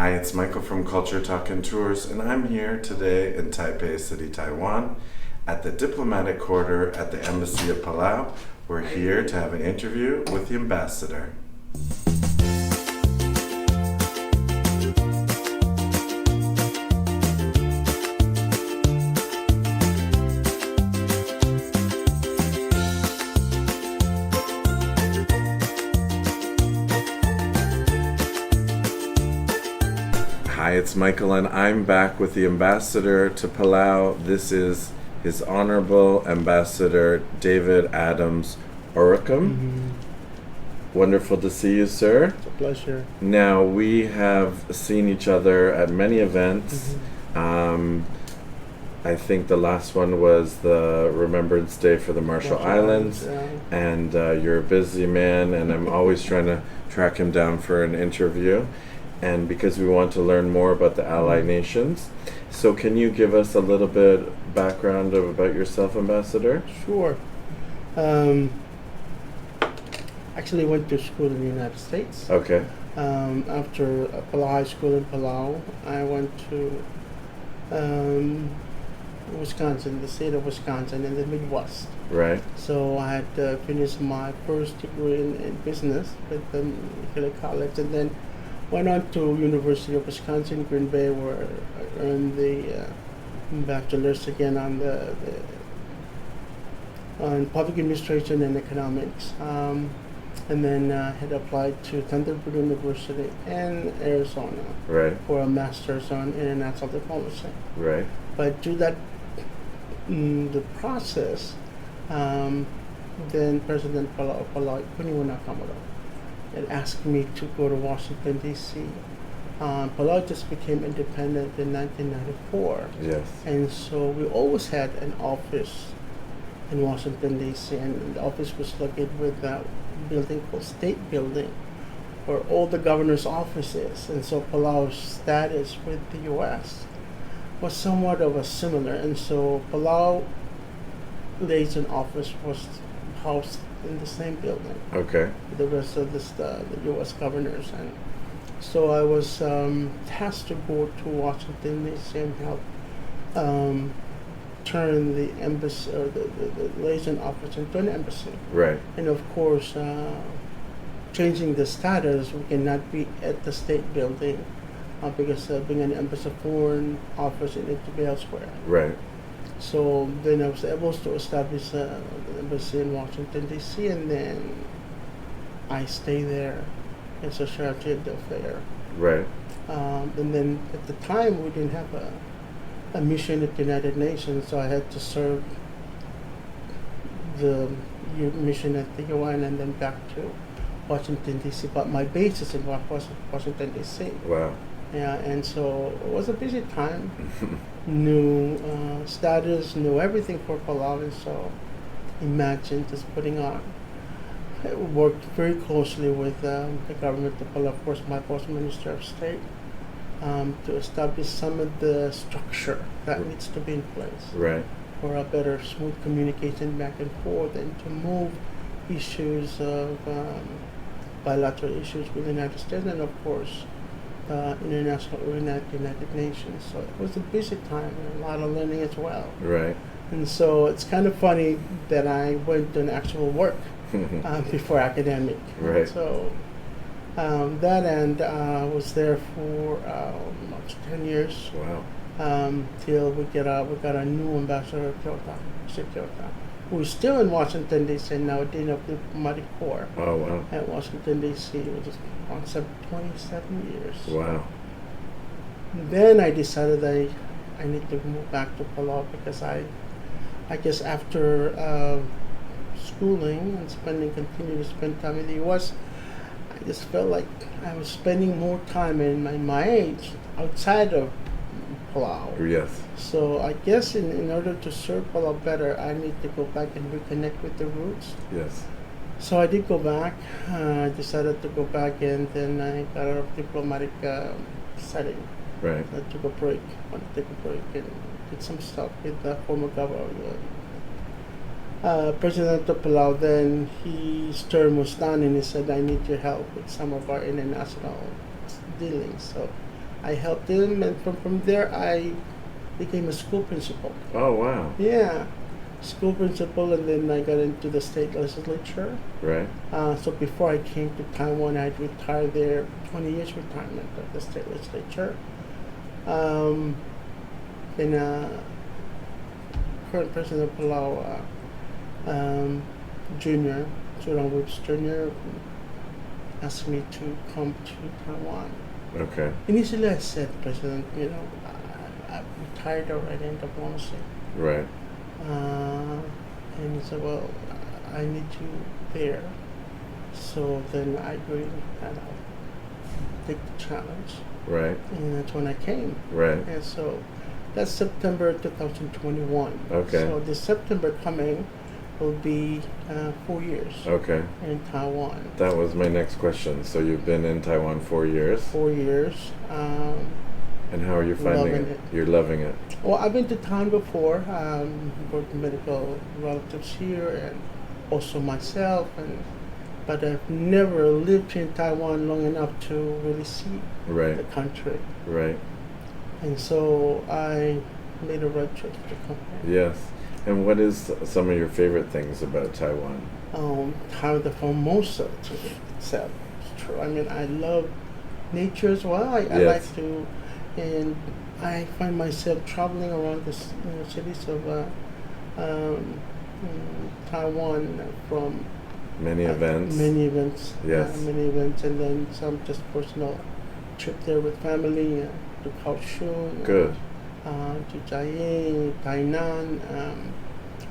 Hi, it's Michael from Culture Talk and Tours, and I'm here today in Taipei City, Taiwan, at the diplomatic quarter at the Embassy of Palau. We're here to have an interview with the ambassador. Hi, it's Michael, and I'm back with the ambassador to Palau. This is His Honorable Ambassador David Orrukem. Wonderful to see you, sir. It's a pleasure. Now, we have seen each other at many events. I think the last one was the Remembrance Day for the Marshall Islands. And you're a busy man, and I'm always trying to track him down for an interview. And because we want to learn more about the Allied Nations. So can you give us a little bit background about yourself, Ambassador? Sure. Actually went to school in the United States. Okay. After Palau High School in Palau, I went to Wisconsin, the state of Wisconsin in the Midwest. Right. So I had finished my first degree in business with the Kelley College, and then went on to University of Wisconsin, Green Bay, where I earned the bachelor's again on on public administration and economics, and then had applied to Thunderbird University in Arizona, right, for a master's on international diplomacy. Right. But through that the process, then President Palau had asked me to go to Washington, D.C. Palau just became independent in 1994. Yes. And so we always had an office in Washington, D.C., and the office was located with a building called State Building, where all the governor's offices. And so Palau's status with the U.S. was somewhat of a similar. And so Palau liaison office was housed in the same building. Okay. The rest of the U.S. governors, and so I was tasked to go to Washington D.C. and help turn the embassy or the liaison office into an embassy. Right. And of course, changing the status, we cannot be at the state building because being an embassy foreign office, it needs to be elsewhere. Right. So then I was able to establish an embassy in Washington, D.C., and then I stay there as a charge d'affaires. Right. And then at the time, we didn't have a mission at the United Nations, so I had to serve the mission at the UN and then back to Washington, D.C. But my base is in Washington, D.C. Wow. Yeah, and so it was a busy time. New status, knew everything for Palau, and so imagine just putting on. I worked very closely with the government of Palau, of course, my post Minister of State, to establish some of the structure that needs to be in place. Right. For a better, smooth communication back and forth, and to move issues of bilateral issues with the United States, and of course, international United Nations. So it was a busy time and a lot of learning as well. Right. And so it's kind of funny that I went to an actual work before academic. Right. So that end was there for almost 10 years. Wow. Till we got a new ambassador, Kyoto, who's still in Washington, D.C., now Dean of the Diplomatic Corps. Oh, wow. At Washington, D.C., which is on 27 years. Wow. Then I decided I need to move back to Palau because I guess after schooling and continue to spend time in the U.S., I just felt like I was spending more time in my age outside of Palau. Yes. So I guess in order to serve Palau better, I need to go back and reconnect with the roots. Yes. So I did go back. I decided to go back, and then I got out of diplomatic setting. Right. I took a break. Wanted to take a break and did some stuff with the former governor. President of Palau, then his term was done, and he said, I need your help with some of our international dealings. So I helped him, and from there I became a school principal. Oh, wow. Yeah, school principal, and then I got into the state legislature. Right. So before I came to Taiwan, I'd retired there, 20 years retirement of the state legislature. Then current president of Palau, Junior, Jordan Whips Jr., asked me to come to Taiwan. Okay. Initially, I said, President, I'm retired already, and don't want to say. Right. And he said, well, I need you there. So then I agreed and I'll take the challenge. Right. And that's when I came. Right. And so that's September 2021. Okay. So this September coming will be 4 years Okay. in Taiwan. That was my next question. So you've been in Taiwan 4 years. 4 years. And how are you finding Loving it? it. You're loving it. Well, I've been to town before, worked medical relatives here, and also myself, but I've never lived in Taiwan long enough to really see the Right. country. Right. And so I made a road trip to come here. Yes. And what is some of your favorite things about Taiwan? How the Formosa to itself is true. I mean, I love nature as well. I Yes. like to, and I find myself traveling around the cities of Taiwan from Many events. Many events. Yes. Many events, and then some just personal trip there with family to Kaohsiung. Good. To Jiayin, Tainan,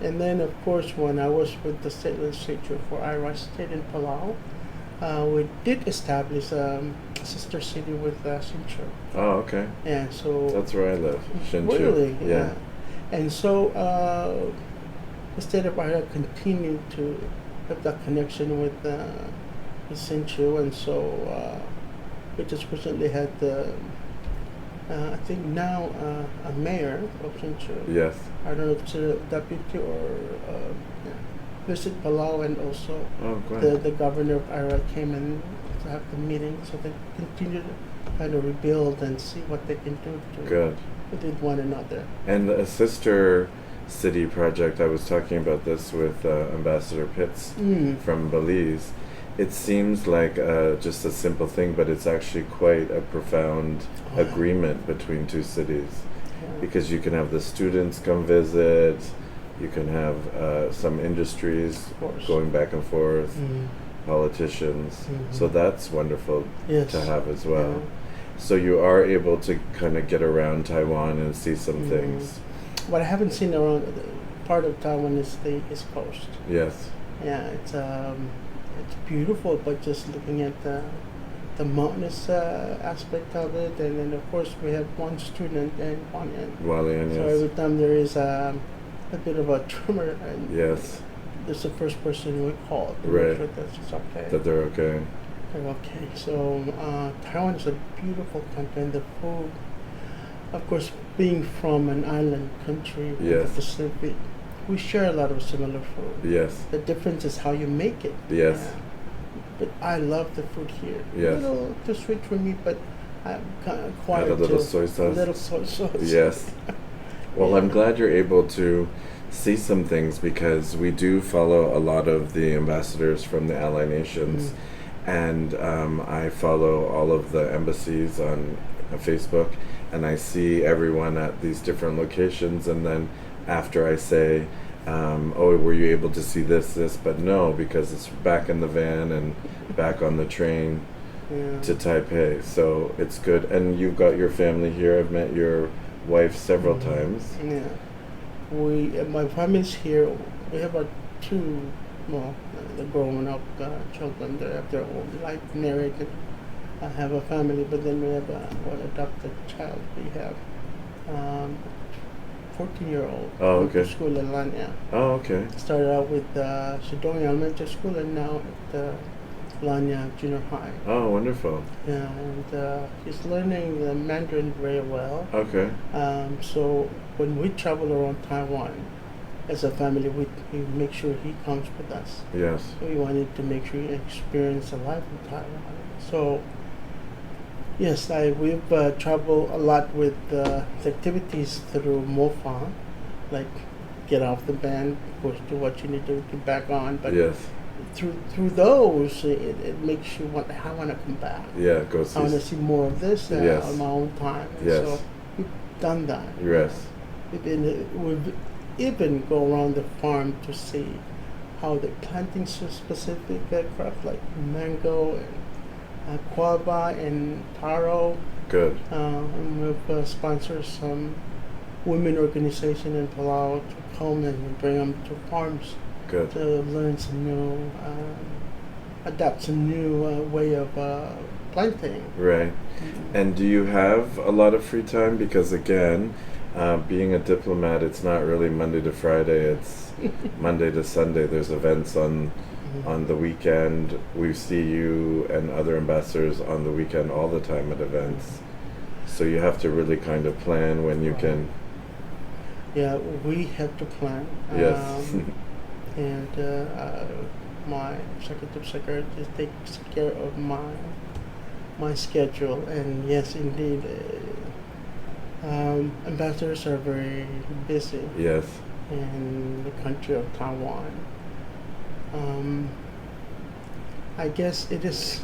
and then of course when I was with the state legislature for Ira State in Palau, we did establish a sister city with Hsinchu. Oh, okay. Yeah, so That's where I live. Hsinchu. really, Yeah. and so the state of Ira continued to have that connection with Hsinchu, and so we just recently had the. I think now a mayor of Hsinchu. Yes. I don't know if it's a deputy or visit Palau, and also Oh, glad. the governor of Ira came in to have the meeting, so they continue to kind of rebuild and see what they can do to Good. with one another. And a sister city project, I was talking about this with Ambassador Pitts from Belize. It seems like just a simple thing, but it's actually quite a profound agreement between two cities. Yeah. Because you can have the students come visit, you can have some industries Of course. going back and forth, Mm. politicians. Mhm. So that's wonderful Yes. to have as well. Yeah. So you are able to kind of get around Taiwan and see some Mhm. things. What I haven't seen around part of Taiwan is the East Coast. Yes. Yeah, it's beautiful, but just looking at the mountainous aspect of it, and then of course we have one student in Hualien. Walian, So yes. every time there is a bit of a tremor, and Yes. there's the first person we call to Right. make sure that it's okay. That they're okay. They're okay. So Taiwan is a beautiful country, and the food, of course, being from an island country in Yes. the Pacific, we share a lot of similar food. Yes. The difference is how you make it. Yes. Yeah. But I love the food here. Yes. A little too sweet for me, but I'm kind of quiet. Add a little too. soy sauce. A little soy sauce. Yes. Well, Yeah. I'm glad you're able to see some things because we do follow a lot of the ambassadors from the Ally Nations. And I follow all of the embassies on Facebook, and I see everyone at these different locations. And then after I say, oh, were you able to see this? But no, because it's back in the van and back on the train Yeah. to Taipei. So it's good. And you've got your family here. I've met your wife several times. Yeah. My family's here. We have two, the grown up children. They have their own life, married. I have a family, but then we have one adopted child. We have 14-year-old. Oh, went to okay. School in Lanya. Oh, okay. Started out with Shidong Elementary School, and now at Lanya Junior High. Oh, wonderful. Yeah, and he's learning the Mandarin very well. Okay. So when we travel around Taiwan, as a family, we make sure he comes with us. Yes. We wanted to make sure he experience a life in Taiwan. So Yes, we've traveled a lot with activities through MOFA, like get off the band, push to what you need to get back on. But Yes. through those, it makes you want. I want to come back. Yeah, go I want to see. see more of this Yes. on my own time. And Yes. so we've done that. Yes. We've even go around the farm to see how they're planting specific crops like mango and guava and taro. Good. And we've sponsored some women organization in Palau to come and bring them to farms Good. to learn some new, adapt some new way of planting. Right. And do you have a lot of free time? Because again, being a diplomat, it's not really Monday to Friday. It's Monday to Sunday. There's events on the weekend. We see you and other ambassadors on the weekend all the time at events. So you have to really kind of plan when you can. Yeah, we have to plan. Yes. And my executive secretary just takes care of my schedule. And yes, indeed, ambassadors are very busy Yes. in the country of Taiwan. I guess it's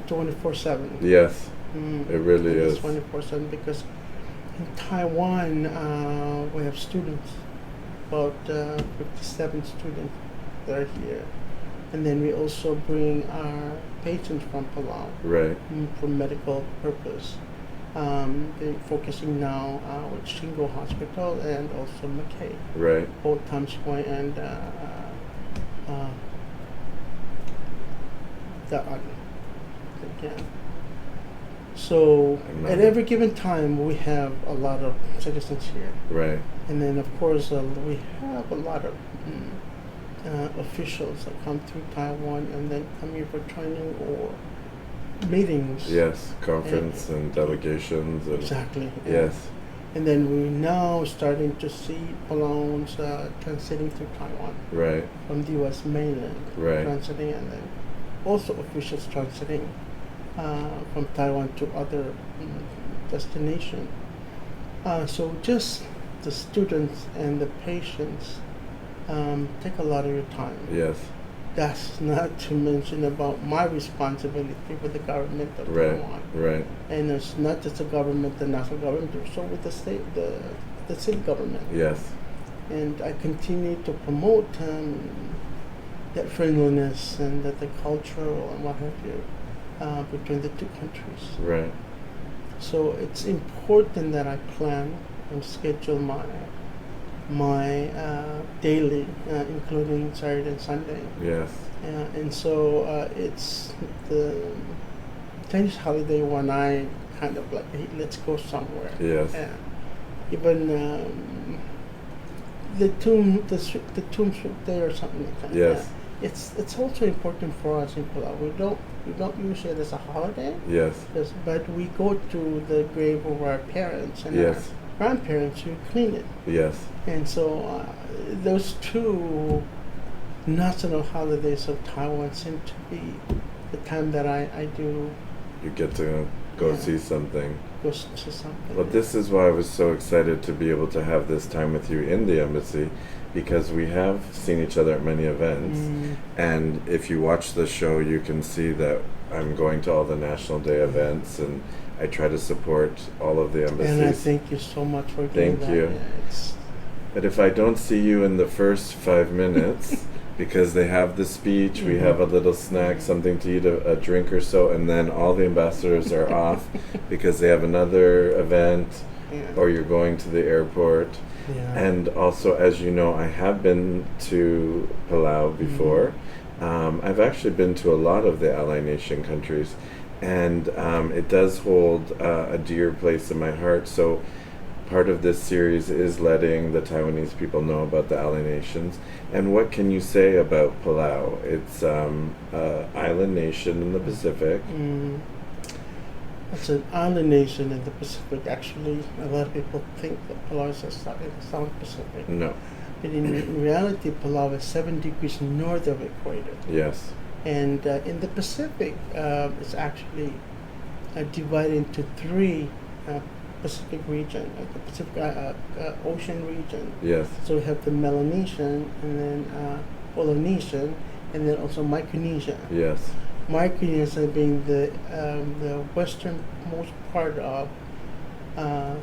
24/7. Yes. It really It's is. 24/7 because in Taiwan we have students, about 57 students that are here, and then we also bring our patients from Palau Right. for medical purpose. They're focusing now with Shingo Hospital and also McKay, Right. both Times Point and that one again. So at every given time we have a lot of citizens here, Right. and then of course we have a lot of officials that come through Taiwan and then come here for training or meetings. Yes. Conference and delegations. And Exactly. Yes. And then we're now starting to see Palauans transiting through Taiwan Right. from the U.S. mainland, Right. transiting, and then also officials transiting from Taiwan to other destinations. So just the students and the patients take a lot of your time. Yes. That's not to mention about my responsibility with the government of Right. Taiwan. Right. And it's not just the government, the national government, but also with the state, the city government. Yes. And I continue to promote that friendliness and that the cultural and what have you between the two countries. Right. So it's important that I plan and schedule my daily, including Saturday and Sunday. Yes. And so it's the Chinese holiday when I kind of like, hey, let's go somewhere. Yes. Even the tomb sweep day or something like that. Yes. It's also important for us in Palau. We don't use it as a holiday. Yes. But we go to the grave of our parents and Yes. our grandparents who clean it. Yes. And so those two national holidays of Taiwan seem to be the time that I do You get to go see something. go to something. Well, this is why I was so excited to be able to have this time with you in the embassy, because we have seen each other at many events. And if you watch the show, you can see that I'm going to all the National Day events, and I try to support all of the embassies. And I thank you so much for doing that. Thank you. Yeah, But if I don't see you in the first 5 minutes, because they have the speech, we have a little snack, something to eat, a drink or so, and then all the ambassadors are off because they have another event, or you're going to the airport. Yeah. And also, as you know, I have been to Palau before. I've actually been to a lot of the Ally Nation countries, and it does hold a dear place in my heart. So part of this series is letting the Taiwanese people know about the Ally Nations. And what can you say about Palau? It's an island nation in the Pacific. It's an island nation in the Pacific. Actually, a lot of people think that Palau is in the South Pacific. No. But in reality, Palau is 7 degrees north of equator. Yes. And in the Pacific, it's actually divided into three Pacific region, the Pacific Ocean region. Yes. So we have the Melanesian, and then Polynesian, and then also Micronesia. Yes. Micronesia being the westernmost part of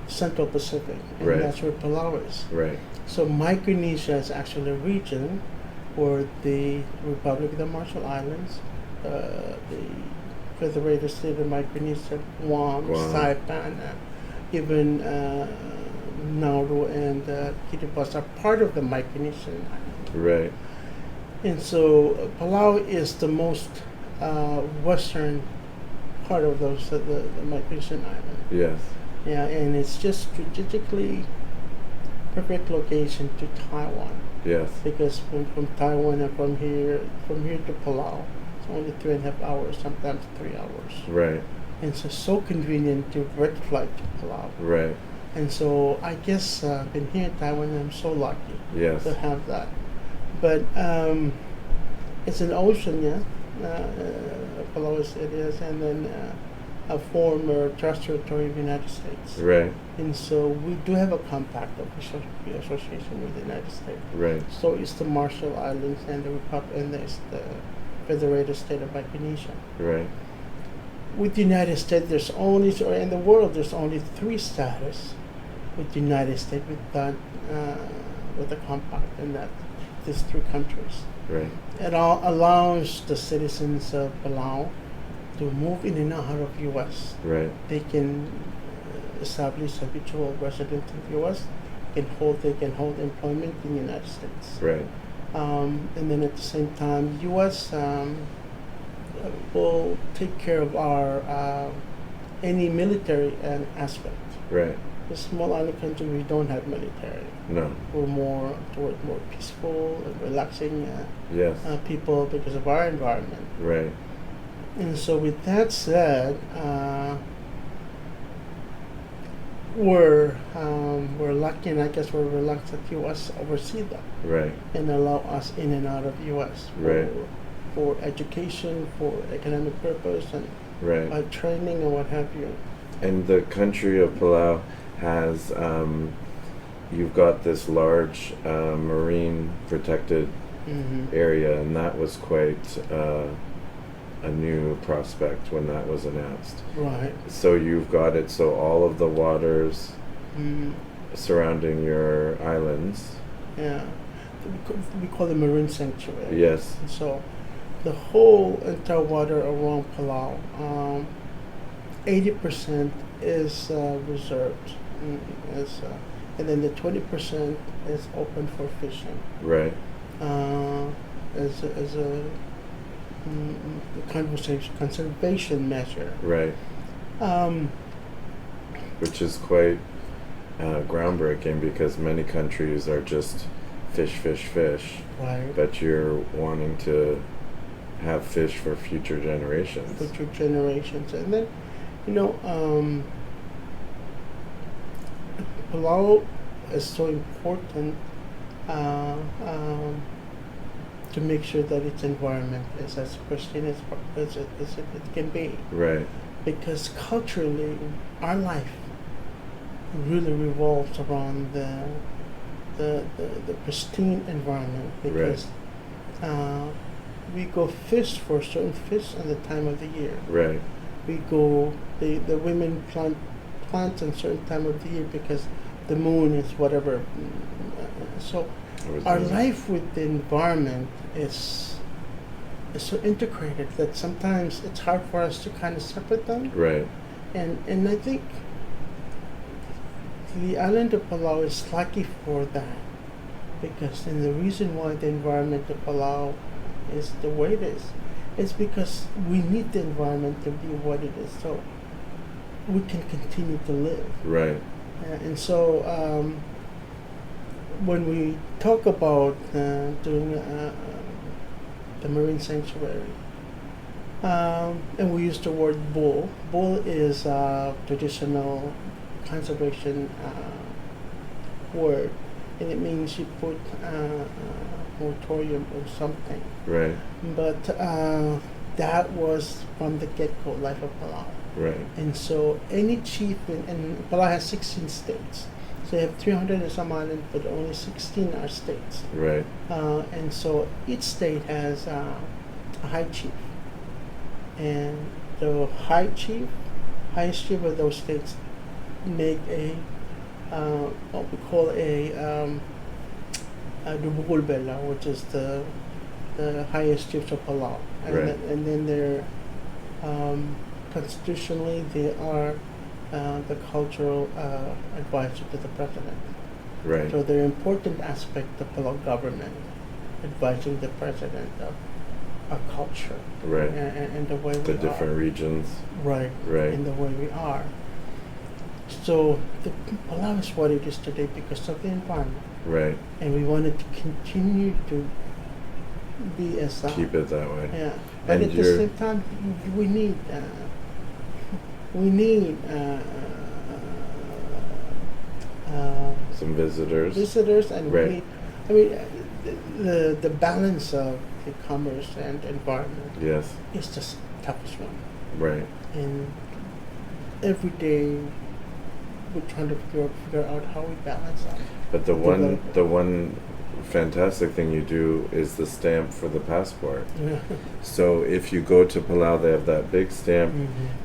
Central Pacific, and Right. that's where Palau is. Right. So Micronesia is actually a region where the Republic of the Marshall Islands, the Federated State of Micronesia, Guam, Saipan, even Nauru and Kiribati are part of the Micronesian island. Right. And so Palau is the most western part of those the Micronesian island. Yes. Yeah, and it's just strategically perfect location to Taiwan. Yes. Because from Taiwan and from here to Palau, it's only 3.5 hours, sometimes 3 hours. Right. And so convenient to direct flight to Palau. Right. And so I guess been here in Taiwan, I'm so lucky Yes. to have that. But it's an ocean, yeah. Palau it is, and then a former trust territory of the United States. Right. And so we do have a compact of association with the United States. Right. So it's the Marshall Islands and the Republic, and there's the Federated State of Micronesia. Right. With the United States, there's only, or in the world, there's only 3 status with the United States with the compact, and that these 3 countries. Right. It all allows the citizens of Palau to move in and out of U.S. Right. They can establish habitual residence in the U.S. They can hold employment in the United States. Right. And then at the same time, U.S. Will take care of our any military aspect. Right. The small island country, we don't have military. No. We're more toward more peaceful and relaxing Yes. people because of our environment. Right. And so, with that said, we're lucky, and I guess we're reluctant that U.S. oversee that Right. and allow us in and out of U.S. Right. For education, for economic purpose, and Right. training and what have you. And the country of Palau has, you've got this large marine protected area, and that was quite a new prospect when that was announced. Right. So you've got it, so all of the waters surrounding your islands. Yeah. We call it marine sanctuary. Yes. So the whole entire water around Palau, 80% is reserved, and then the 20% is open for fishing. Right. As a conservation measure. Right. Which is quite groundbreaking, because many countries are just fish. Right. But you're wanting to have fish for future generations. Future generations. And then, Palau is so important to make sure that its environment is as pristine as it can be. Right. Because culturally, our life really revolves around the pristine environment, because we go fish for certain fish at the time of the year. Right. We go, the women plant plants at a certain time of the year because the moon is whatever. So our life with the environment is so integrated that sometimes it's hard for us to kind of separate them. Right. And I think the island of Palau is lucky for that, because then the reason why the environment of Palau is the way it is because we need the environment to be what it is, so we can continue to live. Right. And so when we talk about doing the marine sanctuary, and we use the word bull. Bull is a traditional conservation word, and it means you put moratorium or something. Right. But that was from the get-go, Life of Palau. Right. And so any chief and Palau has 16 states. So you have 300 and some islands, but only 16 are states. Right. And so each state has a high chief. And the highest chief of those states make a what we call a Dubukul Bela, which is the highest chiefs of Palau. And, Right. and then they're constitutionally they are the cultural advisor to the president. Right. So they're an important aspect of Palau government, advising the president of our culture Right. and the way The we different are. regions. Right. Right. And the way we are. So the Palau is what it is today because of the environment, Right. and we wanted to continue to be as Keep it that way. yeah. But And at the you're- same time, we need Some visitors. visitors, and Right. we need. I mean, the balance of the commerce and environment Yes. is just toughest one, Right. and every day we're trying to figure out how we balance that. But the one fantastic thing you do is the stamp for the passport. So if you go to Palau, they have that big stamp,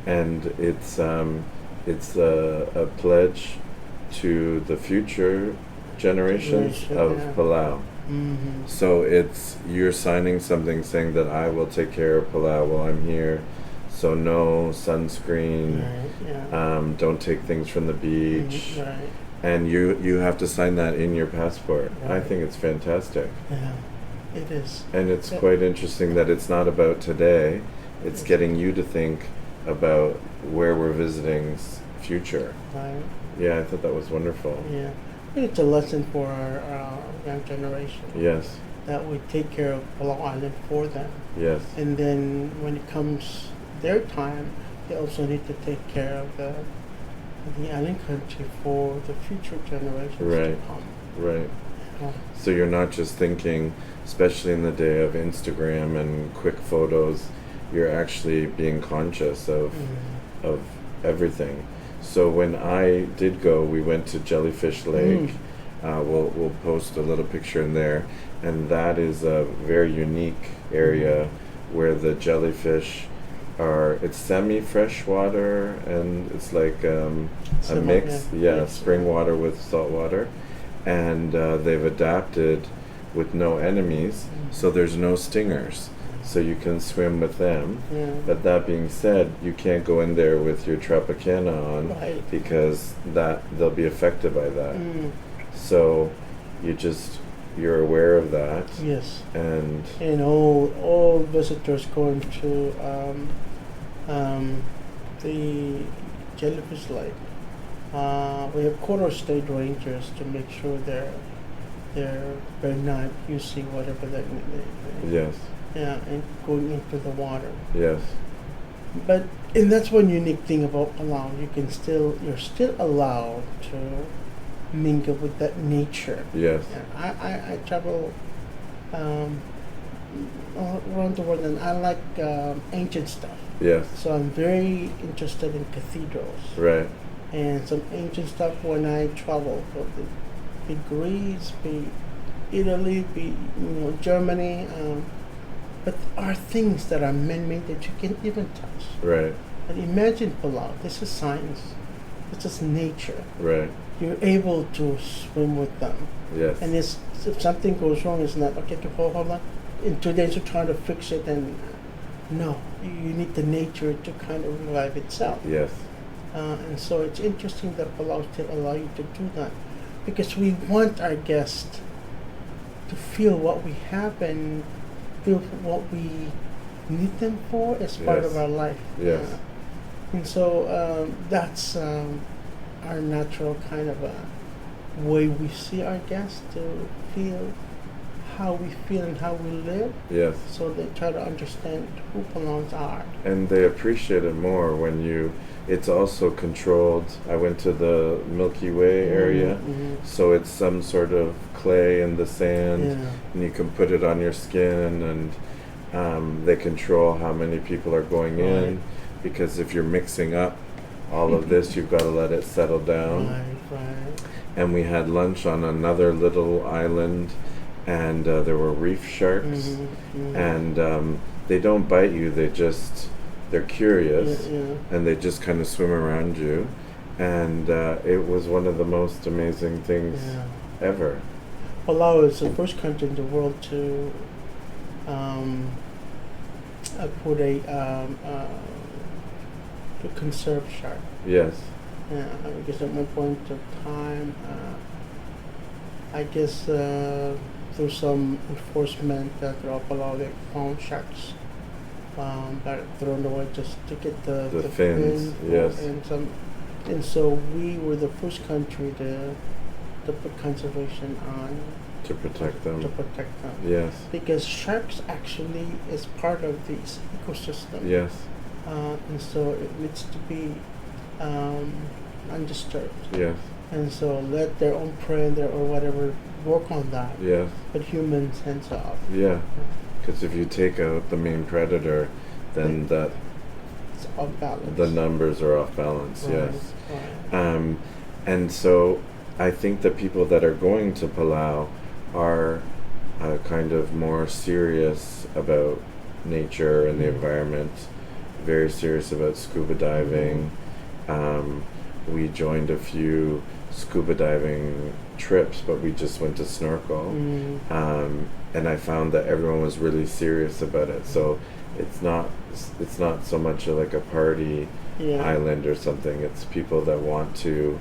and it's a pledge to the future generations Generation, of yeah. Palau. Mm-hmm. So it's you're signing something saying that I will take care of Palau while I'm here. So no sunscreen. Right. Yeah. Don't take things from the beach. Mhm, right. And you have to sign that in your passport. I Right. think it's fantastic. Yeah. It is. And it's Yeah. quite interesting that it's not about today. It's Yes. getting you to think about where we're visiting's future. Right. Yeah, I thought that was wonderful. Yeah. And it's a lesson for our young generation Yes, that we take care of Palau Island for them. yes, And then when it comes their time, they also need to take care of the island country for the future generations to Right. come. right. Yeah. So you're not just thinking, especially in the day of Instagram and quick photos, you're actually being conscious Mm. of everything. So when I did go, we went to Jellyfish Lake. We'll post a little picture in there, and that is a very unique area where the jellyfish are. It's semi-fresh water, and it's like a mix. Yeah, Mix, spring yeah. water with salt water, and they've adapted with no enemies, so there's no stingers. So you can swim with them. Yeah. But that being said, you can't go in there with your Tropicana on Right. because they'll be affected by that. Mm. So you're aware of that, Yes. and And all visitors going to the Jellyfish Lake. We have quarter state rangers to make sure they're not using whatever they yes, yeah, and going into the water. yes, And that's one unique thing about Palau. You're still allowed to mingle with that nature. yes, Yeah, I travel all around the world, and I like ancient stuff. yes, So I'm very interested in cathedrals right, and some ancient stuff when I travel. So be Greece, be Italy, be Germany. But there are things that are man-made that you can't even touch. right, And imagine Palau. This is science. This is nature. right, You're able to swim with them. yes, And if something goes wrong, it's not okay to hold on. In 2 days, you're trying to fix it, and no, you need the nature to kind of revive itself. yes, And so it's interesting that Palau still allow you to do that, because we want our guests to feel what we have and feel what we need them for as part Yes. of our life. Yes. And so that's our natural kind of a way we see our guests to feel how we feel and how we live. Yes. So they try to understand who Palauans are. And they appreciate it more when it's also controlled. I went to the Milky Way area, so it's some sort of clay in the sand, and you can put it on your skin, and they control how many people are going in, because if you're mixing up all of this, you've got to let it settle down. Right. And we had lunch on another little island, and there were reef sharks, and they don't bite you, they're curious, and they just kind of swim around you, and it was one of the most amazing things ever. Palau is the first country in the world to put to conserve shark. Yes. Because at one point of time, I guess through some enforcement throughout Palau, they found sharks that are thrown away just to get the fins. Yes. And so we were the first country to put conservation on. To protect them. Yes. Because sharks actually is part of this ecosystem. Yes. And so it needs to be undisturbed. Yes. And so let their own prey or whatever work on that. Yes. But humans hands off. Yeah. Because if you take out the main predator, then it's off balance. The numbers are off balance. Right. Yes. Right. And so I think the people that are going to Palau are kind of more serious about nature and the environment, very serious about scuba diving. We joined a few scuba diving trips, but we just went to snorkel. And I found that everyone was really serious about it. So it's not so much like a party island or something. It's people that want to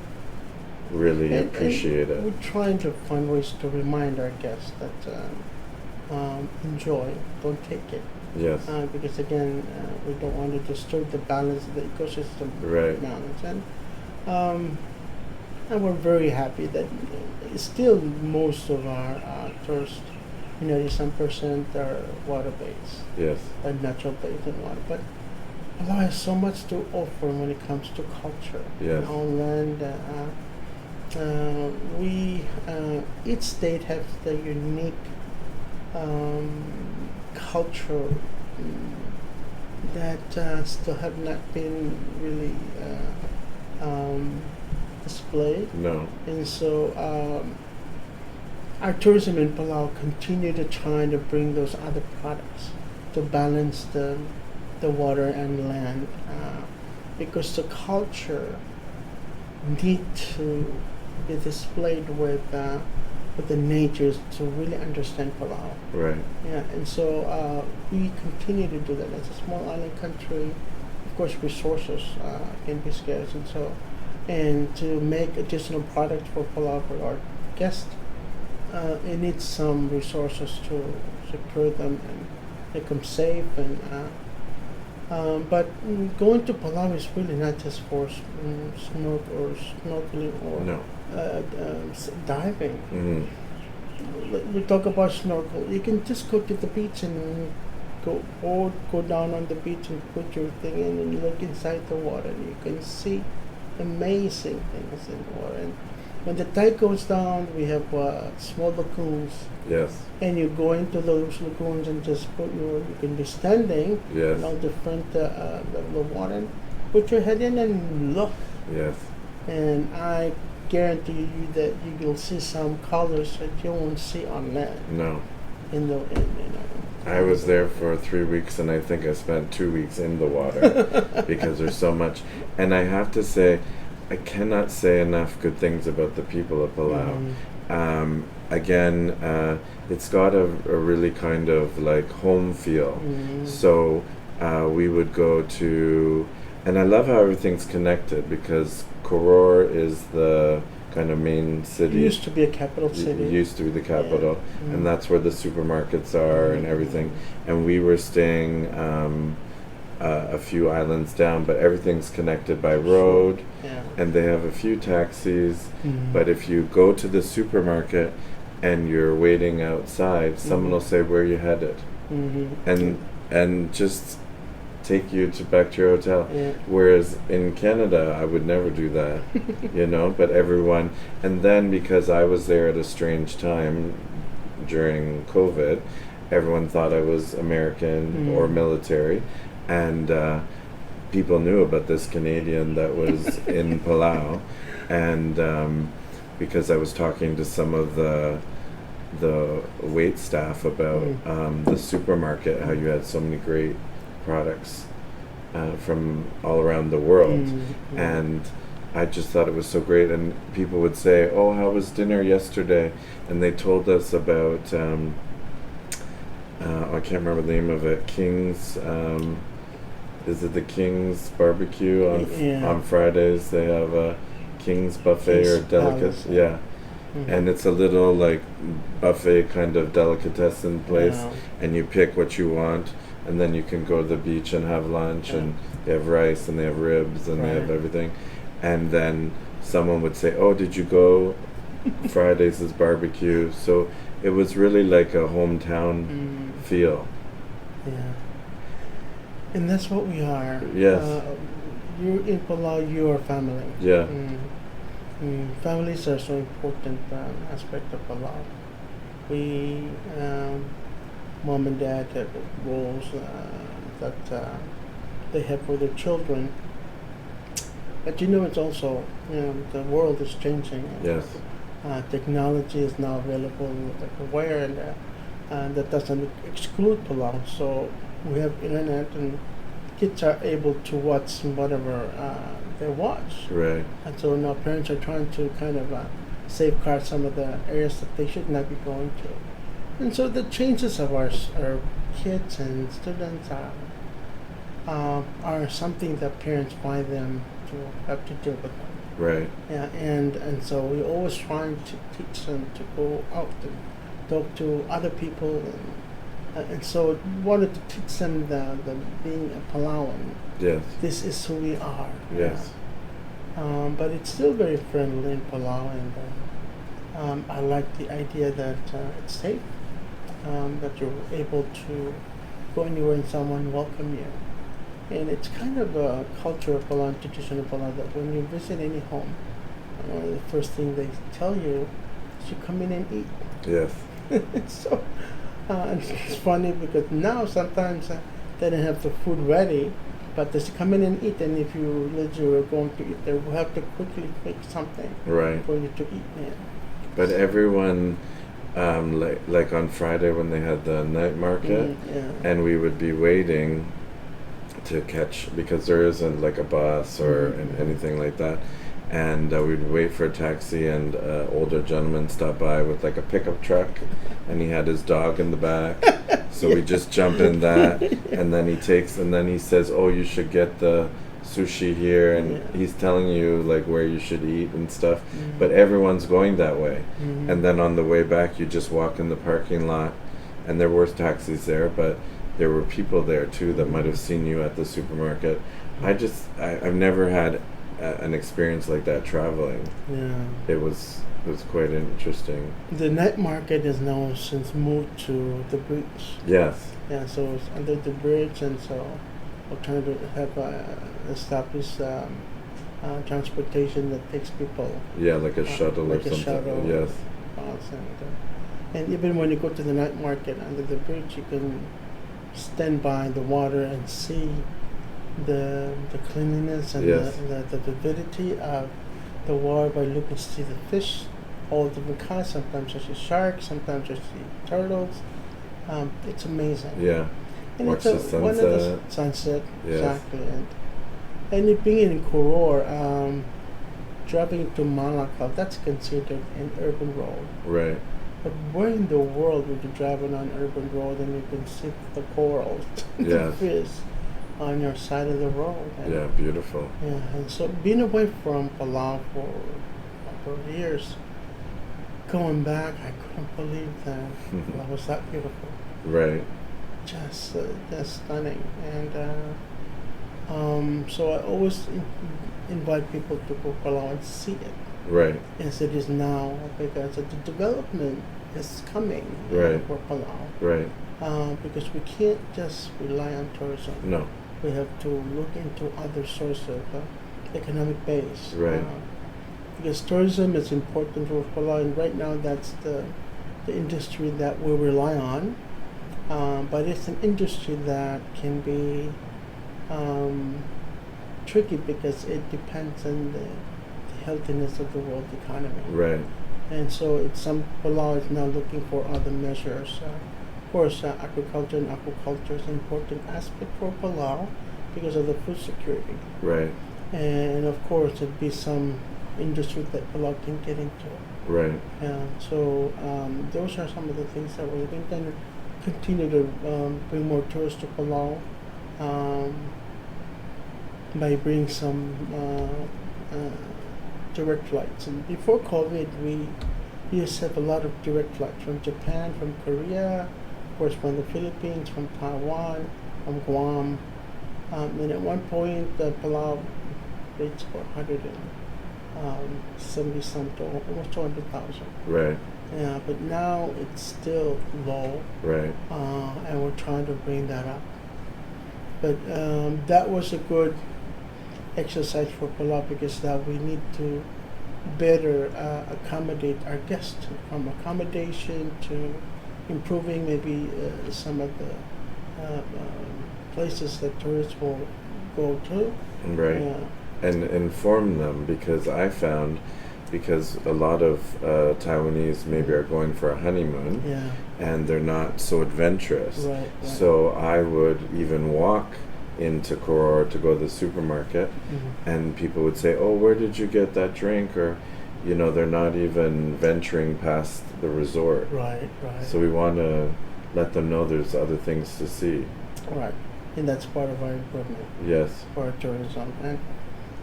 really appreciate it. We're trying to find ways to remind our guests that enjoy, don't take it. Yes. Because again, we don't want to disturb the balance of the ecosystem. Right. Balance. And we're very happy that still most of our tourists, some percent are water-based. Yes. Natural based and water, but Palau has so much to offer when it comes to culture. Yes. On land. Each state has the unique culture that still have not been really displayed. No. And so our tourism in Palau continue to try to bring those other products to balance the water and land, because the culture need to be displayed with the natures to really understand Palau. Right. Yeah, and so we continue to do that. As a small island country, of course, resources can be scarce, and to make additional products for Palau for our guests, it needs some resources to secure them and make them safe. But going to Palau is really not just for snorkeling or diving. We talk about snorkel. You can just go to the beach and go down on the beach and put your thing in and look inside the water, and you can see amazing things in the water. And when the tide goes down, we have small lagoons. Yes. And you go into those lagoons and just you can be standing on different level of water, and put your head in and look. Yes. And I guarantee you that you will see some colors that you won't see on land. No. I was there for 3 weeks, and I think I spent 2 weeks in the water because there's so much. And I have to say, I cannot say enough good things about the people of Palau. Again, it's got a really kind of like home feel. So we would go to, and I love how everything's connected, because Koror is the kind of main city. It used to be a capital city. It used to be the capital, and that's where the supermarkets are and everything. And we were staying a few islands down, but everything's connected by road. Yeah. And they have a few taxis, but if you go to the supermarket, and you're waiting outside, someone will say, "Where you headed?" And just take you back to your hotel. Yeah. Whereas in Canada, I would never do that, But everyone, and then because I was there at a strange time during COVID, everyone thought I was American or military, and people knew about this Canadian that was in Palau, and because I was talking to some of the wait staff about the supermarket, how you had so many great products from all around the world, and I just thought it was so great. And people would say, "Oh, how was dinner yesterday?" And they told us about I can't remember the name of it. King's. Is it the King's Barbecue on Fridays? They have a King's buffet or delicacy. Yeah. And it's a little like buffet kind of delicatessen place, and you pick what you want, and then you can go to the beach and have lunch, and they have rice and they have ribs and they have everything. And then someone would say, "Oh, did you go Fridays is barbecue?" So it was really like a hometown feel. Yeah. And that's what we are. Yes. You in Palau, you are family. Yeah. Families are so important aspect of Palau. We, mom and dad have roles that they have for their children. But it's also, the world is changing. Yes. Technology is now available everywhere, and that doesn't exclude Palau. So we have internet, and kids are able to watch whatever they watch. Right. And so now parents are trying to kind of safeguard some of the areas that they should not be going to. And so the changes of our kids and students are something that parents find them to have to deal with them. Right. Yeah, and so we always trying to teach them to go out and talk to other people, and so wanted to teach them the being a Palauan. Yes. This is who we are. Yes. But it's still very friendly in Palau, and I like the idea that it's safe, that you're able to go anywhere and someone welcome you. And it's kind of a culture of Palau, tradition of Palau, that when you visit any home, one of the first thing they tell you is you come in and eat. Yes. So and it's funny because now sometimes they don't have the food ready, but they come in and eat, and if you literally are going to eat, they will have to quickly make something for you to eat. Yeah. But everyone, like on Friday when they had the night market, and we would be waiting to catch, because there isn't like a bus or anything like that, and we'd wait for a taxi, and an older gentleman stopped by with like a pickup truck, and he had his dog in the back, so we just jump in that, and then he says, "Oh, you should get the sushi here," and he's telling you like where you should eat and stuff, but everyone's going that way, and then on the way back you just walk in the parking lot, and there were taxis there, but there were people there too that might have seen you at the supermarket. I've never had an experience like that traveling. Yeah. It was quite interesting. The night market is now since moved to the bridge. Yes. Yeah, so it's under the bridge, and so we're trying to have established transportation that takes people. Yeah, like a shuttle like or something. Shuttle, yes. And even when you go to the night market under the bridge, you can stand by the water and see the cleanliness and the vividity of the water by looking to see the fish, all different kinds. Sometimes you see sharks, sometimes you see turtles. It's amazing. Yeah. And watch the sunset. One of the sunset, yes. Exactly. And it being in Koror, driving to Malacca, that's considered an urban road. Right. But where in the world would you drive on an urban road and you can see the corals, the fish on your side of the road? And yeah, beautiful. Yeah, and so being away from Palau for years, going back, I couldn't believe that Palau was that beautiful. Right. Just stunning. And so I always invite people to go Palau and see it. Right. As it is now, because of the development is coming Right. for Palau. Right. Because we can't just rely on tourism. No. We have to look into other sources of economic base. Right. Because tourism is important for Palau, and right now that's the industry that we rely on. But it's an industry that can be tricky because it depends on the healthiness of the world economy. Right. And so Palau is now looking for other measures. Of course, agriculture and aquaculture is an important aspect for Palau because of the food security. Right. And of course, it'd be some industry that Palau can get into. Right. So those are some of the things that we're looking to continue to bring more tourists to Palau by bringing some direct flights. And before COVID, we used to have a lot of direct flights from Japan, from Korea, of course from the Philippines, from Taiwan, from Guam. And at one point, Palau reached about 170 something, almost 200,000. Right. Yeah, but now it's still low. Right. And we're trying to bring that up. But that was a good exercise for Palau because we need to better accommodate our guests, from accommodation to improving maybe some of the places that tourists will go to. Right. And inform them, because I found, because a lot of Taiwanese maybe are going for a honeymoon, and they're not so adventurous. Right. So I would even walk into Koror to go to the supermarket, and people would say, "Oh, where did you get that drink?" Or, they're not even venturing past the resort. Right. So we want to let them know there's other things to see. Right. And that's part of our improvement. Yes. For our tourism. And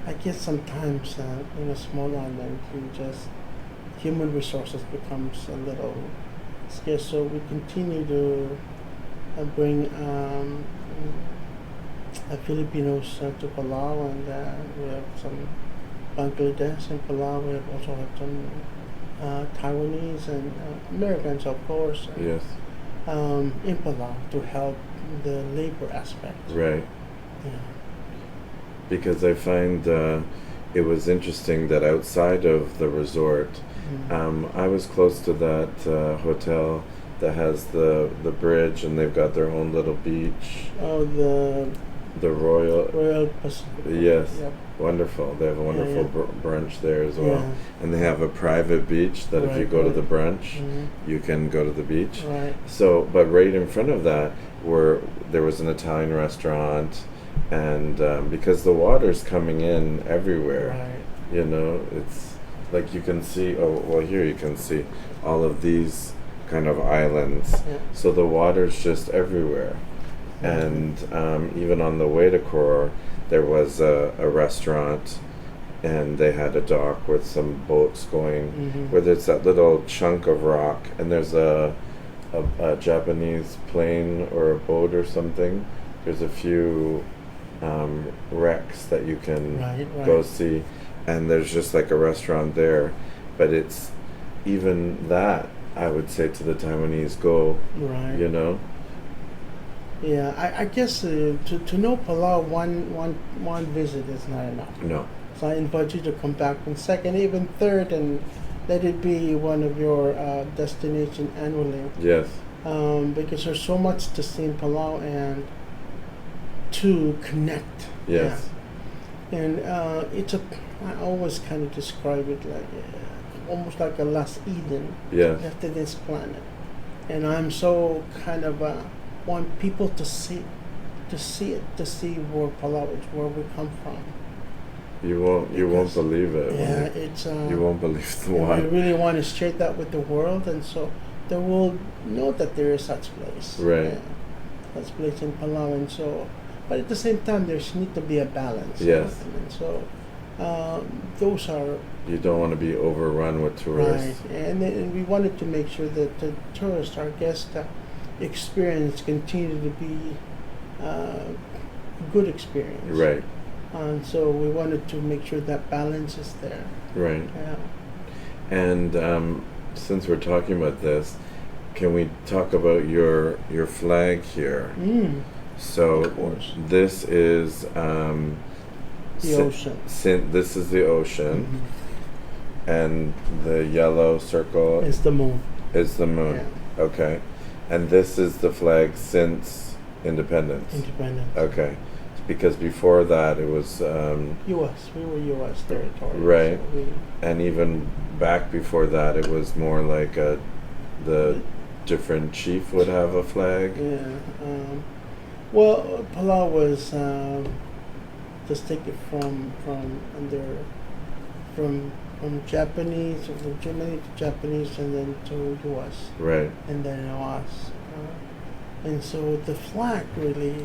I guess sometimes in a small island, human resources becomes a little scarce. So we continue to bring Filipinos to Palau, and we have some Bangladesh in Palau. We also have some Taiwanese and Americans, of course. Yes. In Palau to help the labor aspect. Right. Yeah. Because I find it was interesting that outside of the resort, I was close to that hotel that has the bridge, and they've got their own little beach. Oh, the Royal Pacific. Yes. Yep. Wonderful. They have a wonderful brunch there as well. Yeah. And they have a private beach that if you go to the brunch, you can go to the beach. Right. So, but right in front of that, there was an Italian restaurant, and because the water's coming in everywhere, it's like you can see, here you can see all of these kind of islands. Yeah. So the water's just everywhere. And even on the way to Koror, there was a restaurant, and they had a dock with some boats going, where there's that little chunk of rock, and there's a Japanese plane or a boat or something. There's a few wrecks that you can go see, and there's just like a restaurant there. But it's even that, I would say to the Taiwanese, go, Yeah, I guess to know Palau, one visit is not enough. No. So I invite you to come back and second, even third, and let it be one of your destination annually. Yes. Because there's so much to see in Palau and to connect. Yes. Yeah. And I always kind of describe it like almost like a last Eden after this planet. And I'm so kind of want people to see it, to see where Palau is, where we come from. You won't believe it. Yeah, it's you won't believe the water. We really want to share that with the world, and so they will know that there is such place. Right. Such place in Palau, and so, but at the same time, there's need to be a balance. Yes. And so, those are. You don't want to be overrun with tourists. Right, and we wanted to make sure that the tourists, our guests, experience continue to be a good experience. Right. And so we wanted to make sure that balance is there. Right. Yeah. And since we're talking about this, can we talk about your flag here? So Of course. this is The ocean. This is the ocean, and the yellow circle It's the moon. is the moon. Yeah. Okay, and this is the flag since independence. Independence. Okay, because before that it was U.S. We were U.S. territory. Right. So and even back before that it was more like the different chief would have a flag. Yeah. Well, Palau was just take it from Japanese, from Germany to Japanese, and then to U.S. Right. and then us. And so the flag really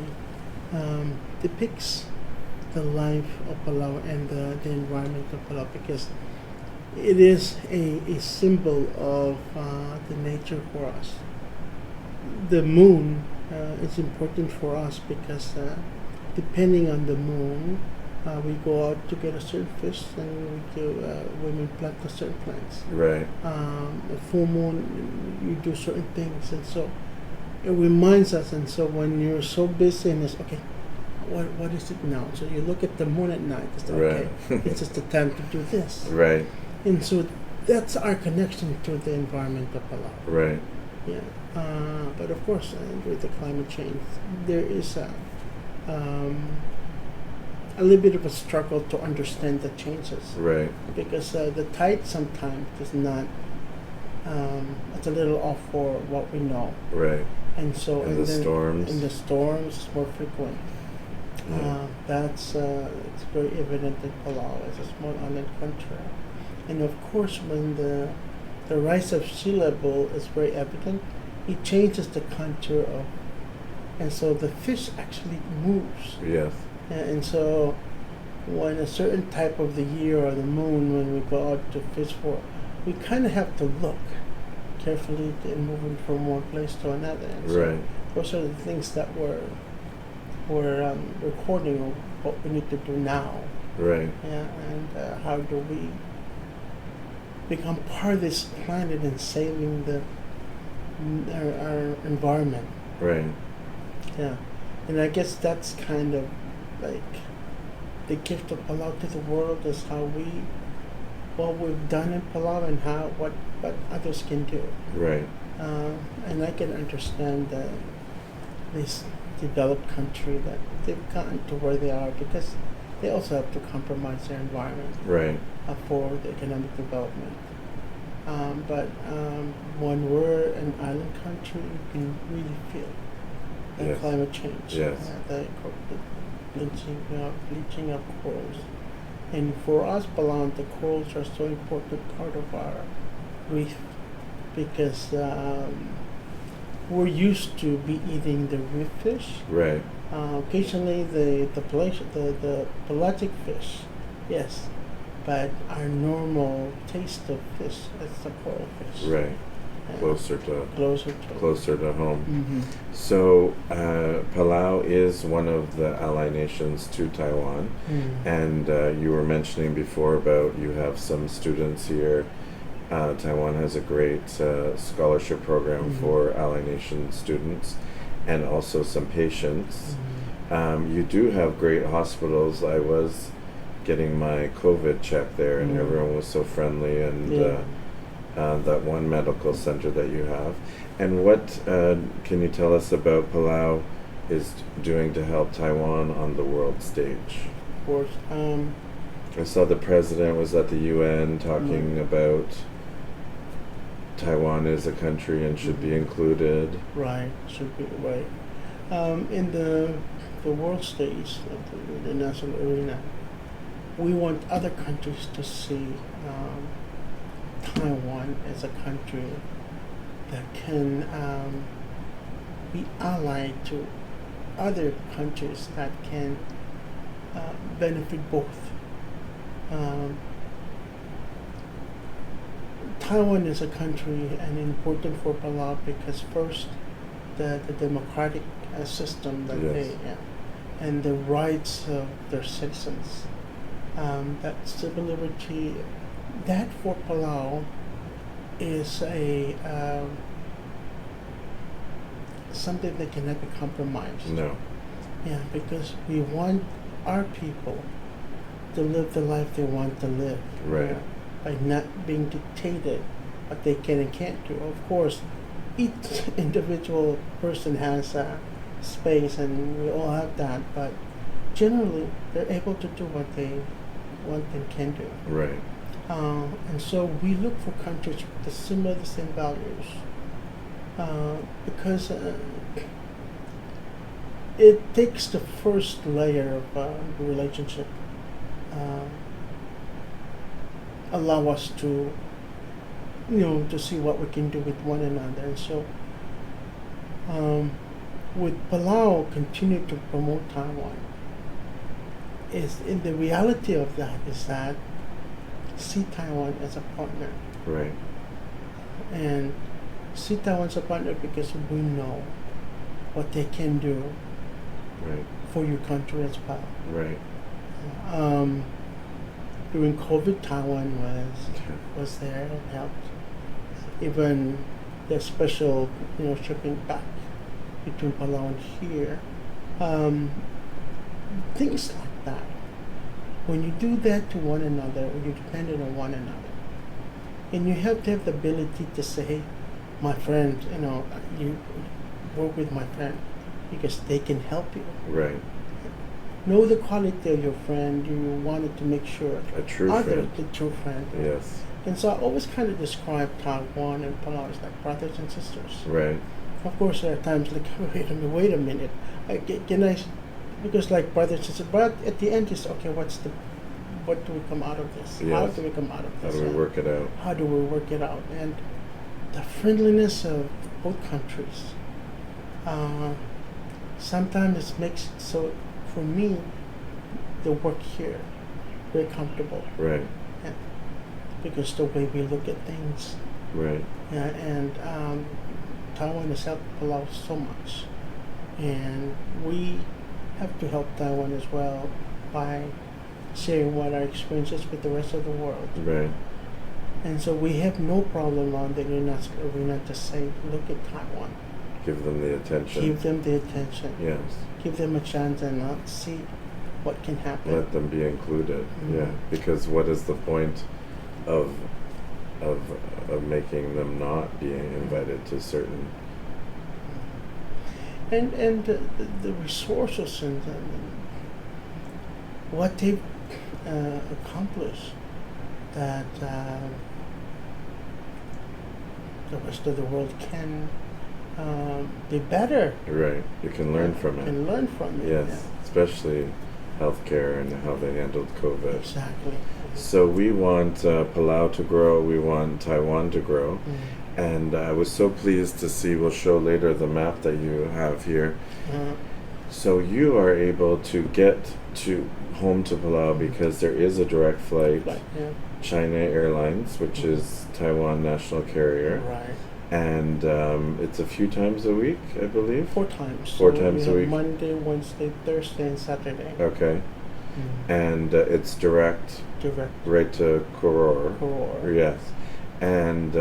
depicts the life of Palau and the environment of Palau, because it is a symbol of the nature for us. The moon is important for us because depending on the moon, we go out to get a certain fish, and women plant a certain plants. Right. A full moon, you do certain things, and so it reminds us. And so when you're so busy and it's okay, what is it now? So you look at the moon at night. It's like, Right. okay, it's just the time to do this. Right. And so that's our connection to the environment of Palau. Right. Yeah. But of course, with the climate change, there is a little bit of a struggle to understand the changes. Right. Because the tide sometimes is not, it's a little off for what we know. Right. And so And the storms. And the storms is more frequent. Yeah. That's it's very evident in Palau as a small island country. And of course, when the rise of sea level is very evident, it changes the contour of, and so the fish actually moves. Yes. And so when a certain type of the year or the moon, when we go out to fish for, we kind of have to look carefully in moving from one place to another. And so Right. those are the things that we're recording of what we need to do now. Right. Yeah, and how do we become part of this planet and saving our environment. Right. Yeah, and I guess that's kind of like the gift of Palau to the world, is how what we've done in Palau and what others can do. Right. And I can understand that this developed country, that they've gotten to where they are because they also have to compromise their environment Right. for the economic development. But when we're an island country, you can really feel the Yes. climate change, Yes. the bleaching of corals. And for us, Palau, the corals are so important part of our reef because we're used to be eating the reef fish. Right. Occasionally the pelagic fish, yes, but our normal taste of fish is the coral fish. Right. Closer to home. Mm-hmm. So Palau is one of the ally nations to Taiwan, and you were mentioning before about you have some students here. Taiwan has a great scholarship program for ally nation students, and also some patients. You do have great hospitals. I was getting my COVID check there, and everyone was so friendly, and that one medical center that you have. And what can you tell us about Palau is doing to help Taiwan on the world stage? Of course. I saw the president was at the UN talking about Taiwan is a country and should be included. Right, should be right. In the world stage, the national arena, we want other countries to see Taiwan as a country that can be allied to other countries that can benefit both. Taiwan is a country and important for Palau because first, the democratic system that they and the rights of their citizens, that civil liberty, that for Palau is a something that cannot be compromised. No. Yeah, because we want our people to live the life they want to live. Right. By not being dictated what they can and can't do. Of course, each individual person has a space, and we all have that. But generally, they're able to do what they want and can do. Right. And so we look for countries with the same values, because it takes the first layer of the relationship, allow us to, to see what we can do with one another. And so, with Palau, continue to promote Taiwan. Is in the reality of that is that see Taiwan as a partner. Right. And see Taiwan as a partner because we know what they can do Right. for your country as well. Right. During COVID, Taiwan was there and helped. Even the special, shipping back between Palau and here. Things like that. When you do that to one another, you're dependent on one another. And you have to have the ability to say, hey, my friend, you work with my friend because they can help you. Right. Know the quality of your friend. You wanted to make sure A true others, friend. the true friend. Yes. And so I always kind of describe Taiwan and Palau as like brothers and sisters. Right. Of course, there are times like, wait a minute. Can I? Because like brothers and sisters, but at the end, it's okay. What do we come out of this? Yes. How do we come out of How this? do we work it out? How do we work it out? And the friendliness of both countries. Sometimes it makes it so, for me, the work here very comfortable. Right. Yeah. Because the way we look at things. Right. Yeah, and Taiwan has helped Palau so much. And we have to help Taiwan as well by sharing what our experiences with the rest of the world. Right. And so we have no problem on the arena to say, look at Taiwan. Give them the attention. Give them the attention. Yes. Give them a chance and see what can happen. Let them be included. Mhm. Yeah. Because what is the point of making them not being invited to certain? And the resources and what they've accomplished that the rest of the world can be better. Right. You can learn from it. Can learn from it. Yes. Yeah. Especially healthcare and how they handled COVID. Exactly. So we want Palau to grow. We want Taiwan to grow. Mm. And I was so pleased to see, we'll show later the map that you have here. So you are able to get to home to Palau because there is a direct flight, Like, yeah. China Airlines, which is Taiwan national carrier. Right. And it's a few times a week, I believe. 4 times. Four So times we a have week. Monday, Wednesday, Thursday, and Saturday. Okay. Mm. And it's direct Direct. right to Koror. Koror. Yes. And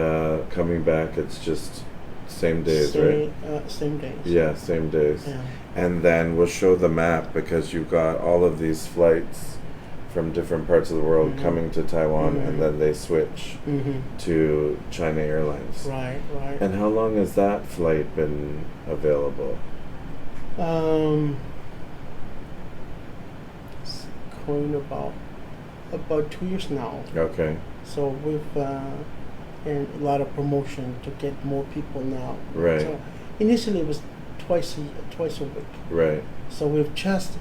coming back, it's just same days, right? Same days. Yeah, same days. Yeah. And then we'll show the map because you've got all of these flights from different parts of the world Mhm. coming to Taiwan, Mhm. and then they switch Mm-hmm. to China Airlines. Right. Right. And how long has that flight been available? It's going about 2 years now. Okay. So we've and a lot of promotion to get more people now. Right. So initially it was twice a week. Right. So they've just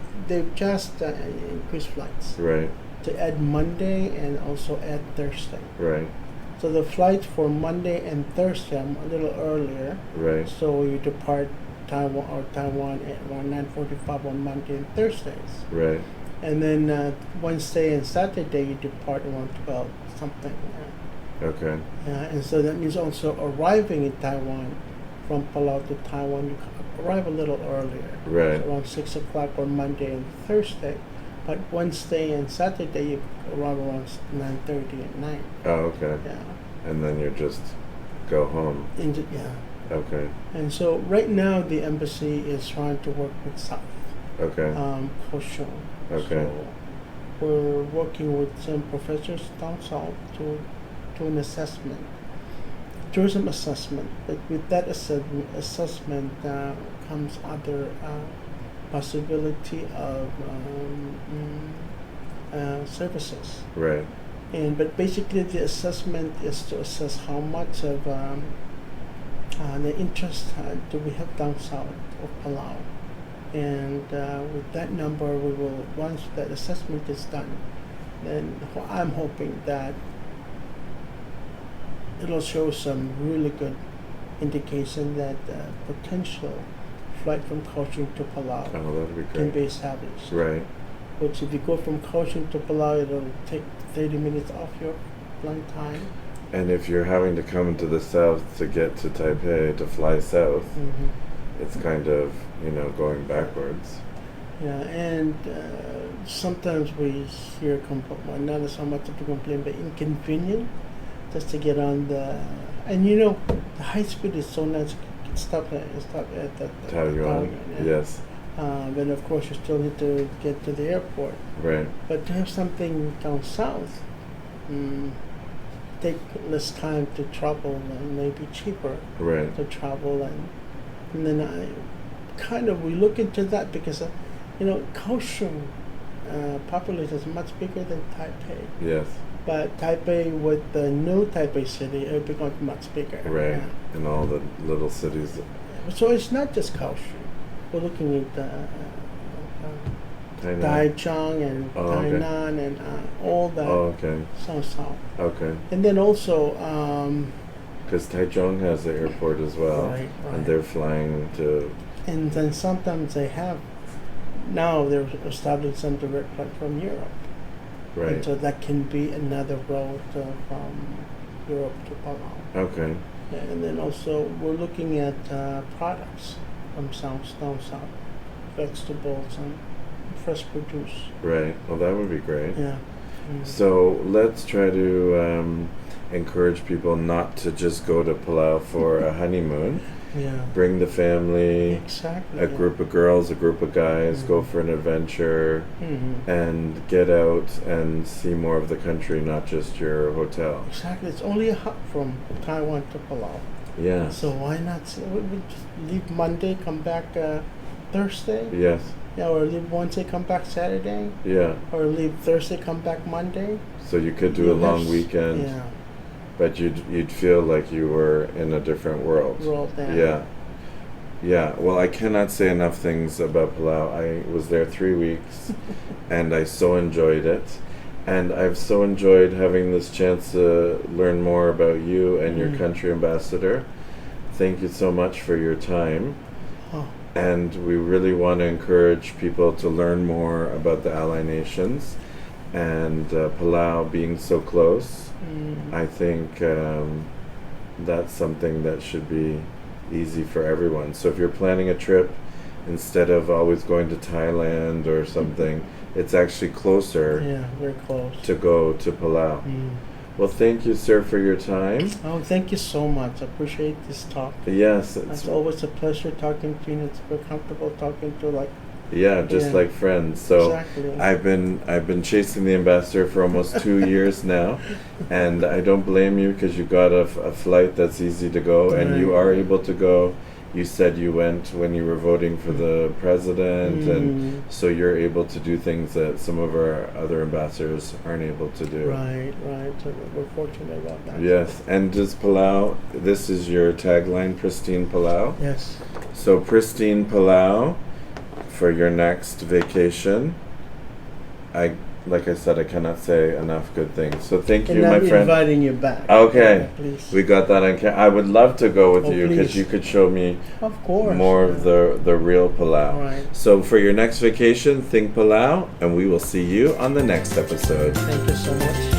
increased flights Right. to add Monday and also add Thursday. Right. So the flights for Monday and Thursday are a little earlier. Right. So you depart Taiwan at around 9:45 on Monday and Thursdays. Right. And then Wednesday and Saturday you depart around 12 something. Okay. And so that means also arriving in Taiwan from Palau to Taiwan, you arrive a little earlier. Right. So around 6 o'clock on Monday and Thursday. But Wednesday and Saturday you arrive around 9:30 at night. Oh, okay. Yeah. And then you're just go home. Yeah. Okay. And so right now the embassy is trying to work with South. Okay. Kaohsiung. Okay. So we're working with some professors down south to do an assessment, tourism assessment. But with that assessment comes other possibility of services. Right. But basically the assessment is to assess how much of the interest do we have down south of Palau. And with that number, we will, once that assessment is done, then I'm hoping that it'll show some really good indication that potential flight from Kaohsiung to Palau That'd be can great. be established. Right. Which if you go from Kaohsiung to Palau, it'll take 30 minutes off your flight time. And if you're having to come to the south to get to Taipei to fly south, it's kind of, going backwards. Yeah, and sometimes we hear not so much of a complaint, but inconvenient just to get on and the high speed is so nice. Stop at Taiyuan. Yes. But of course you still need to get to the airport. Right. But to have something down south, take less time to travel and maybe cheaper. Right. To travel and then we look into that because Kaohsiung population is much bigger than Taipei. Yes. But Taipei, with the new Taipei city, it becomes much bigger. Right. Yeah. And all the little cities. So it's not just Kaohsiung. We're looking at Taichung and Tainan and all that. Oh, okay. South. Okay. And then also because Taichung has the airport as well, right. And they're flying to. And then sometimes they're establishing some direct flight from Europe. Right. And so that can be another road from Europe to Palau. Okay. And then also we're looking at products from down south, vegetables and fresh produce. Right. Well, that would be great. Yeah. So let's try to encourage people not to just go to Palau for a honeymoon. Yeah. Bring the family, exactly, a group of girls, a group of guys, go for an adventure, and get out and see more of the country, not just your hotel. Exactly. It's only a hop from Taiwan to Palau. Yeah. So why not? We just leave Monday, come back Thursday. Yes. Yeah, or leave Wednesday, come back Saturday. Yeah. Or leave Thursday, come back Monday. So you could do a long weekend. Yeah. But you'd feel like you were in a different world. Yeah. Yeah. Well, I cannot say enough things about Palau. I was there 3 weeks, and I so enjoyed it. And I've so enjoyed having this chance to learn more about you and your country ambassador. Thank you so much for your time. Oh. And we really want to encourage people to learn more about the Ally Nations and Palau being so close. I think that's something that should be easy for everyone. So if you're planning a trip, instead of always going to Thailand or something, it's actually closer. Yeah, very close. To go to Palau. Well, thank you, sir, for your time. Oh, thank you so much. I appreciate this talk. Yes. It's always a pleasure talking to you. It's very comfortable talking to like friends. So exactly. I've been chasing the ambassador for almost 2 years now, and I don't blame you because you got a flight that's easy to go, and you are able to go. You said you went when you were voting for the president, and so you're able to do things that some of our other ambassadors aren't able to do. Right. So we're fortunate about that. Yes, and does Palau, this is your tagline, Pristine Palau? Yes. So Pristine Palau for your next vacation. Like I said, I cannot say enough good things. So thank you, my friend. And I'm inviting you back. Okay. Yeah, please. We got that on camera. I would love to go with you because please. you could show me Of course. more of the real Palau. Right. So for your next vacation, think Palau, and we will see you on the next episode. Thank you so much.